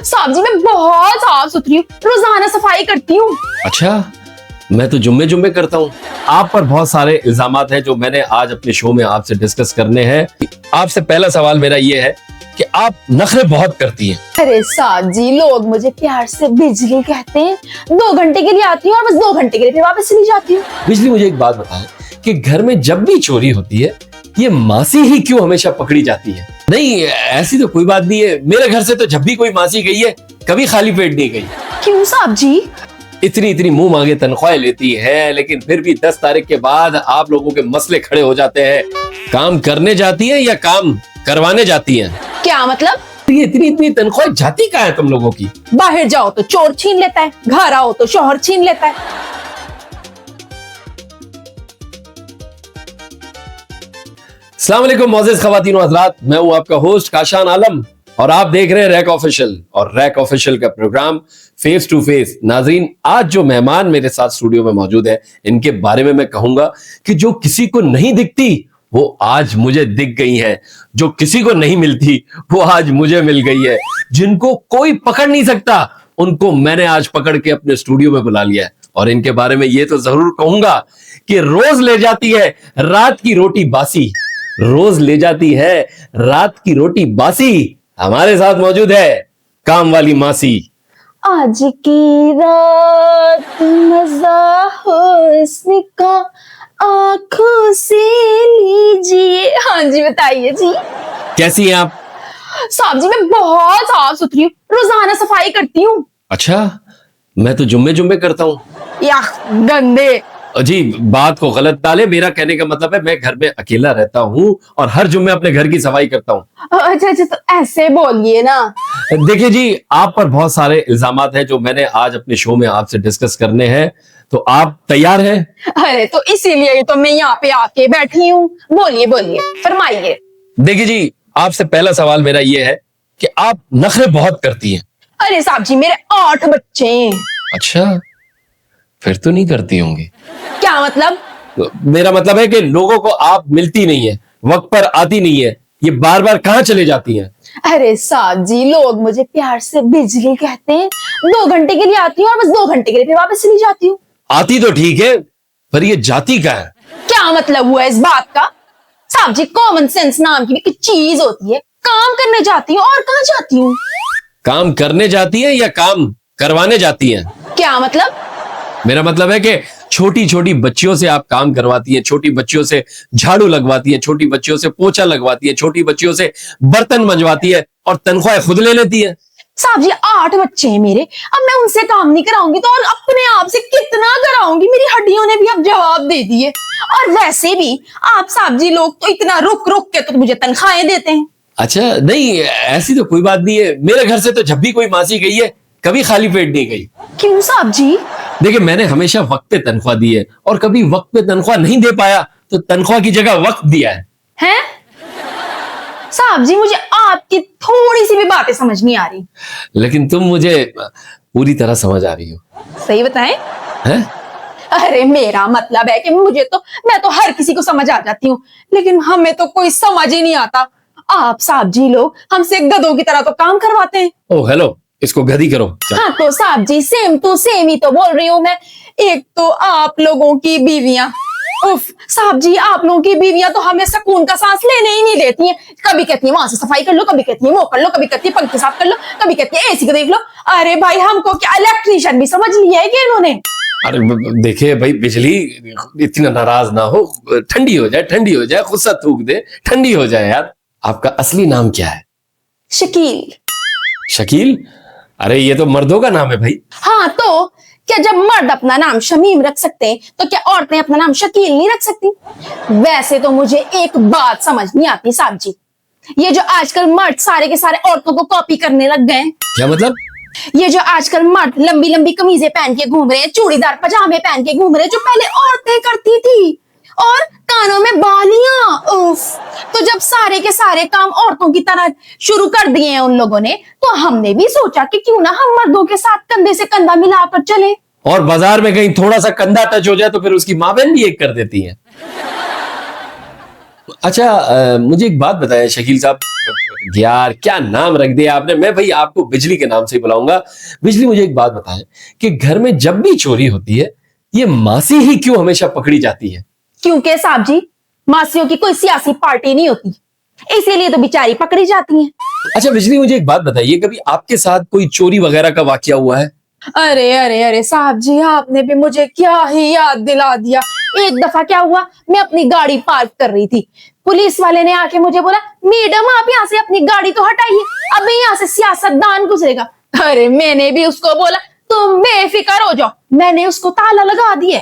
साहब जी मैं बहुत साफ सुथरी हूँ, रोजाना सफाई करती हूँ। अच्छा, मैं तो जुम्मे जुम्मे करता हूँ। आप पर बहुत सारे इल्जामात हैं जो मैंने आज अपने शो में आपसे डिस्कस करने हैं। आपसे पहला सवाल मेरा ये है कि आप नखरे बहुत करती हैं। अरे साहब जी, लोग मुझे प्यार से बिजली कहते हैं। 2 घंटे के लिए आती हूँ और बस 2 घंटे के लिए फिर वापस चली जाती हूँ। बिजली, मुझे एक बात बताएं कि घर में जब भी चोरी होती है ये मासी ही क्यों हमेशा पकड़ी जाती है? नहीं, ऐसी तो कोई बात नहीं है। मेरे घर से तो जब भी कोई मासी गई है कभी खाली पेट नहीं गई। क्यों साहब जी? इतनी इतनी मुंह मांगे तनख्वाहें लेती है, लेकिन फिर भी 10 तारीख के बाद आप लोगों के मसले खड़े हो जाते हैं। काम करने जाती है या काम करवाने जाती हैं? क्या मतलब? ये इतनी इतनी तनख्वाह जाती कहाँ है तुम लोगों की? बाहर जाओ तो चोर छीन लेता है, घर आओ तो शौहर छीन लेता है। अस्सलाम वालेकुम मोअज़्ज़िज़ ख़वातीन व हज़रात, मैं हूं आपका होस्ट काशान आलम और आप देख रहे हैं रैक ऑफिशियल। और रैक ऑफिशियल का प्रोग्राम फेस टू फेस। नाज़रीन, आज जो मेहमान मेरे साथ स्टूडियो में मौजूद है इनके बारे में मैं कहूंगा कि जो किसी को नहीं दिखती वो आज मुझे दिख गई है, जो किसी को नहीं मिलती वो आज मुझे मिल गई है, जिनको कोई पकड़ नहीं सकता उनको मैंने आज पकड़ के अपने स्टूडियो में बुला लिया है। और इनके बारे में ये तो जरूर कहूंगा कि रोज ले जाती है रात की रोटी बासी, रोज ले जाती है रात की रोटी बासी। हमारे साथ मौजूद है काम वाली मासी। आज की रात मजा हुस्न का आंखों से लीजिए। हाँ जी, बताइए जी। कैसी हैं आप? साहब जी मैं बहुत साफ सुथरी हूँ, रोजाना सफाई करती हूँ। अच्छा, मैं तो जुम्मे जुम्मे करता हूँ। या गंदे। जी, बात को गलत डाले, मेरा कहने का मतलब है मैं घर में अकेला रहता हूँ और हर जुम्मे अपने घर की सफाई करता हूँ। अच्छा अच्छा, तो ऐसे बोलिए ना। देखिए जी, आप पर बहुत सारे इल्जामात हैं जो मैंने आज अपने शो में आपसे डिस्कस करने हैं, तो आप तैयार हैं? अरे तो इसीलिए तो मैं यहाँ पे आके बैठी हूँ। बोलिए बोलिए, फरमाइए। देखिए जी, आपसे पहला सवाल मेरा ये है कि आप नखरे बहुत करती हैं। अरे साहब जी, मेरे 8 बच्चे हैं। अच्छा, फिर तो नहीं करती होंगी। क्या मतलब? तो मेरा मतलब है कि लोगों को आप मिलती नहीं है, वक्त पर आती नहीं है, ये बार बार कहाँ चले जाती हैं? अरे साहब जी, लोग मुझे प्यार से बिजली कहते हैं। 2 घंटे के लिए आती हूँ और बस 2 घंटे के लिए फिर वापस चली जाती हूँ। आती तो ठीक है, पर ये जाती कहाँ है? क्या मतलब हुआ इस बात का? साहब जी, कॉमन सेंस नाम की भी कुछ चीज होती है। काम करने जाती हूँ और कहाँ जाती हूँ? काम करने जाती है या काम करवाने जाती हैं? क्या मतलब? मेरा मतलब है कि छोटी छोटी बच्चियों से आप काम करवाती हैं, छोटी बच्चियों से झाड़ू लगवाती है, छोटी बच्चियों से पोछा लगवाती है, छोटी बच्चियों से बर्तन मंजवाती है और तनख्वाह खुद ले लेती है। साहब जी 8 बच्चे हैं मेरे, अब मैं उनसे काम नहीं कराऊंगी तो और अपने आप से कितना कराऊंगी? मेरी हड्डियों ने भी अब जवाब दे दिए। और वैसे भी आप साहब जी लोग तो इतना रुक रुक के तो मुझे तनख्वाहें देते हैं। अच्छा, नहीं ऐसी तो कोई बात नहीं है। मेरे घर से तो जब भी कोई मासी गई है कभी खाली पेट नहीं गई। क्यों साहब जी? देखिए, मैंने हमेशा वक्त पे तनख्वाह दी है और कभी वक्त पे तनख्वाह नहीं दे पाया तो तनख्वाह की जगह वक्त दिया है। हैं? साहब जी, मुझे आपकी थोड़ी सी भी बातें समझ नहीं आ रही। लेकिन तुम मुझे पूरी तरह समझ आ रही हो। सही बताएं? हैं? अरे मेरा मतलब है कि मैं तो हर किसी को समझ आ जाती हूँ, लेकिन हमें तो कोई समझ ही नहीं आता। आप साहब जी लोग हमसे गधों की तरह तो काम करवाते हैं। ओह हेलो, इसको गधी करो। चल। हाँ तो साहब जी, सेम टू सेम ही तो बोल रही हूँ मैं। एक तो आप लोगों की बीवियां, उफ साहब जी, आप लोगों की बीवियां तो हमें सुकून का सांस लेने ही नहीं देती हैं। कभी कहती है वहां से सफाई कर लो, कभी कहती है वो कर लो, कभी कहती है पंखे साफ कर लो, कभी कहती है एसी को देख लो। अरे भाई, हमको क्या इलेक्ट्रीशियन भी समझ लिया है कि इन्होंने? अरे देखिए भाई, बिजली इतना नाराज ना हो, ठंडी हो जाए, ठंडी हो जाए, गुस्सा थूक दे, ठंडी हो जाए यार। आपका असली नाम क्या है? शकील। शकील? अरे ये तो मर्दों का नाम है भाई। हाँ तो क्या जब मर्द अपना नाम शमीम रख सकते हैं तो क्या औरतें अपना नाम शकील नहीं रख सकती? वैसे तो मुझे एक बात समझ नहीं आती साहब जी, ये जो आजकल मर्द सारे के सारे औरतों को कॉपी करने लग गए हैं। क्या मतलब? ये जो आजकल मर्द लंबी लंबी कमीजें पहन के घूम रहे हैं, चूड़ीदार पजामे पहन के घूम रहे हैं, जो पहले औरतें करती थी, और कानों में बालियां। उफ, तो जब सारे के सारे काम औरतों की तरह शुरू कर दिए हैं उन लोगों ने, तो हमने भी सोचा कि क्यों ना हम मर्दों के साथ कंधे से कंधा मिलाकर चले। और बाजार में कहीं थोड़ा सा कंधा टच हो जाए तो फिर उसकी मां बहन भी एक कर देती है। अच्छा मुझे एक बात बताएं शकील साहब, यार क्या नाम रख दिया आपने। मैं भाई आपको बिजली के नाम से ही बुलाऊंगा। बिजली, मुझे एक बात बताएं कि घर में जब भी चोरी होती है ये मासी ही क्यों हमेशा पकड़ी जाती है? क्योंकि साहब जी, मासियों की कोई सियासी पार्टी नहीं होती, इसीलिए तो बेचारी पकड़ी जाती हैं। अच्छा बिजली, मुझे एक बात बताइए, कभी आपके साथ कोई चोरी वगैरह का वाकया हुआ है? अरे अरे अरे साहब जी, आपने भी मुझे क्या ही याद दिला दिया। एक दफा क्या हुआ, मैं अपनी गाड़ी पार्क कर रही थी, पुलिस वाले ने आके मुझे बोला, मैडम आप यहाँ से अपनी गाड़ी तो हटाइए, अबे यहाँ से सियासतदान गुजरेगा। अरे मैंने भी उसको बोला तुम बेफिक्र हो जाओ, मैंने उसको ताला लगा दिया।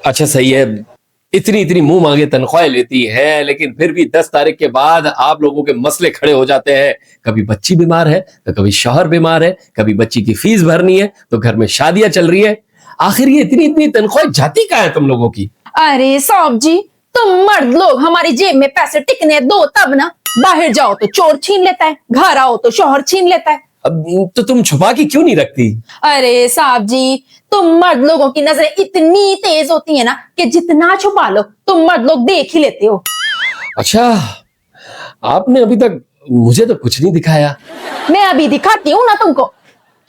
अच्छा सही है, इतनी इतनी मुंह मांगे तनख्वाहें लेती है, लेकिन फिर भी 10 तारीख के बाद आप लोगों के मसले खड़े हो जाते हैं। कभी बच्ची बीमार है तो कभी शौहर बीमार है, कभी बच्ची की फीस भरनी है तो घर में शादियां चल रही है। आखिर ये इतनी इतनी तनख्वाहें जाती कहाँ है तुम लोगों की? अरे साहब जी, तुम मर्द लोग हमारी जेब में पैसे टिकने दो तब ना। बाहर जाओ तो चोर छीन लेता है, घर आओ तो शौहर छीन लेता है। अब तो तुम छुपा के क्यों नहीं रखती? अरे साहब जी, तुम मर्द लोगों की नजरें इतनी तेज होती है ना कि जितना छुपा लो तुम मर्द लोग देख ही लेते हो। अच्छा, आपने अभी तक मुझे तो कुछ नहीं दिखाया। मैं अभी दिखाती हूँ ना तुमको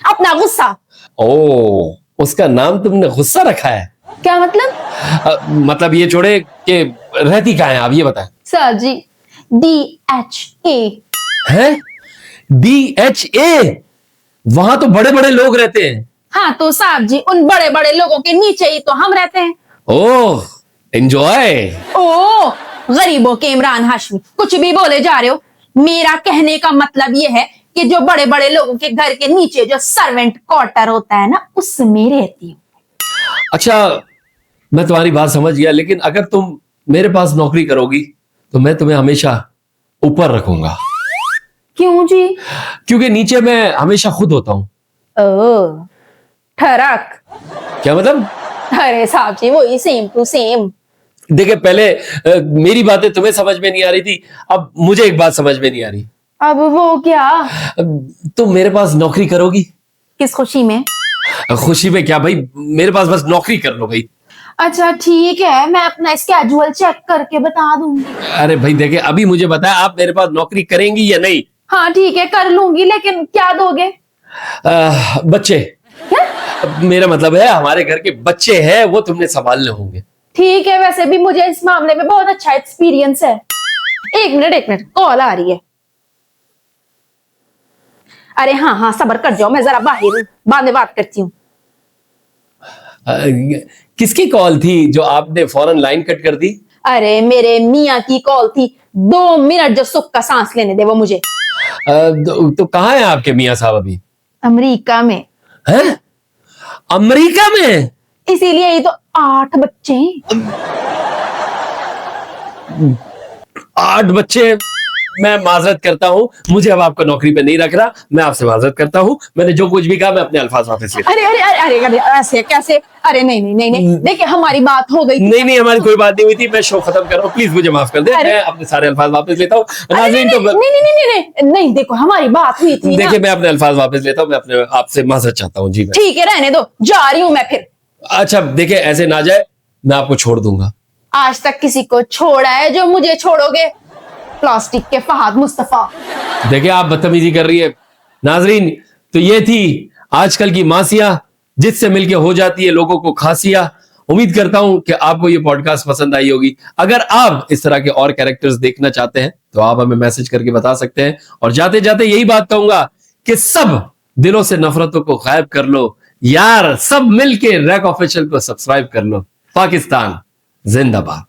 अपना गुस्सा। ओ, उसका नाम तुमने गुस्सा रखा है? क्या मतलब? मतलब ये छोड़े कि रहती कहाँ है आप ये बताएं। सर जी, DHA। है? DHA? वहां तो बड़े बड़े लोग रहते हैं। हाँ तो साहब जी, उन बड़े बड़े लोगों के नीचे ही तो हम रहते हैं। ओह, एंजॉय। ओ गरीबों के इमरान हाशमी, कुछ भी बोले जा रहे हो। मेरा कहने का मतलब ये है कि जो बड़े बड़े लोगों के घर के नीचे जो सर्वेंट क्वार्टर होता है ना, उसमें रहती हूँ। अच्छा, मैं तुम्हारी बात समझ गया, लेकिन अगर तुम मेरे पास नौकरी करोगी तो मैं तुम्हें हमेशा ऊपर रखूंगा। क्यों जी? क्योंकि नीचे मैं हमेशा खुद होता हूं। ओह, ठरक। क्या मतलब? अरे साहब जी, वही सेम टू सेम। देखिए, पहले मेरी बातें तुम्हें समझ में नहीं आ रही थी, अब मुझे एक बात समझ में नहीं आ रही। अब वो क्या? तुम मेरे पास नौकरी करोगी? किस खुशी में? खुशी में क्या भाई, मेरे पास बस नौकरी कर लो भाई। अच्छा ठीक है, मैं अपना स्केड्यूल चेक करके बता दूंगी। अरे भाई देखिए, अभी मुझे बताया आप मेरे पास नौकरी करेंगी या नहीं? हाँ ठीक है, कर लूंगी, लेकिन क्या दोगे? बच्चे। क्या? मेरा मतलब है हमारे घर के बच्चे हैं, वो तुमने संभालने होंगे। ठीक है, वैसे भी मुझे इस मामले में बहुत अच्छा एक्सपीरियंस है। एक मिनट, कॉल आ रही है। अरे हाँ हाँ, सब्र कर जाओ, मैं जरा बाहर हूँ, बाद में बात करती हूँ। किसकी कॉल थी जो आपने फौरन लाइन कट कर दी? अरे मेरे मियाँ की कॉल थी, 2 मिनट जो सुख का सांस लेने दे वो मुझे। तो कहाँ है आपके मियाँ साहब अभी? अमेरिका में। हैं? अमेरिका में? इसीलिए ही तो 8 बच्चे हैं। 8 बच्चे? मैं माजरत करता हूं, मुझे अब आपको नौकरी पे नहीं रख रहा, मैं आपसे माजरत करता हूं। मैंने जो कुछ भी कहा मैं अपने अल्फाज वापस लेता अरे अरे अरे अरे अरे, ऐसे कैसे? अरे नहीं नहीं नहीं नहीं, देखिए हमारी बात हो गई हूं। थी। नहीं नहीं, हमारी कोई बात नहीं हुई थी, मैं शो खत्म कर रहा हूं, प्लीज मुझे माफ कर दे। अरे- मैं अपने सारे अल्फाज वापस लेता हूं। अरे नाज़रीन, नहीं तो नहीं नहीं नहीं नहीं नहीं नहीं, देखो हमारी बात हुई थी ना। देखिए, मैं अपने अल्फाज वापस लेता हूं, मैं अपने आपसे माजरत चाहता हूं। जी मैं। ठीक है, रहने दो, जा रही हूं मैं फिर। अच्छा देखिए, ऐसे ना जाए, मैं आपको छोड़ दूंगा। आज तक किसी को छोड़ा है जो मुझे छोड़ोगे? प्लास्टिक के फहाद मुस्तफा। देखिए, आप बदतमीजी कर रही है। नाजरीन, तो ये थी आजकल की मासियां, जिससे मिलके हो जाती है लोगों को खांसियां। उम्मीद करता हूं कि आपको ये पॉडकास्ट पसंद आई होगी। अगर आप इस तरह के और कैरेक्टर्स देखना चाहते हैं तो आप हमें मैसेज करके बता सकते हैं। और जाते जाते यही बात कहूंगा कि सब दिलों से नफरतों को गायब कर लो यार, सब मिलके रैक ऑफिशियल को सब्सक्राइब कर लो। पाकिस्तान जिंदाबाद।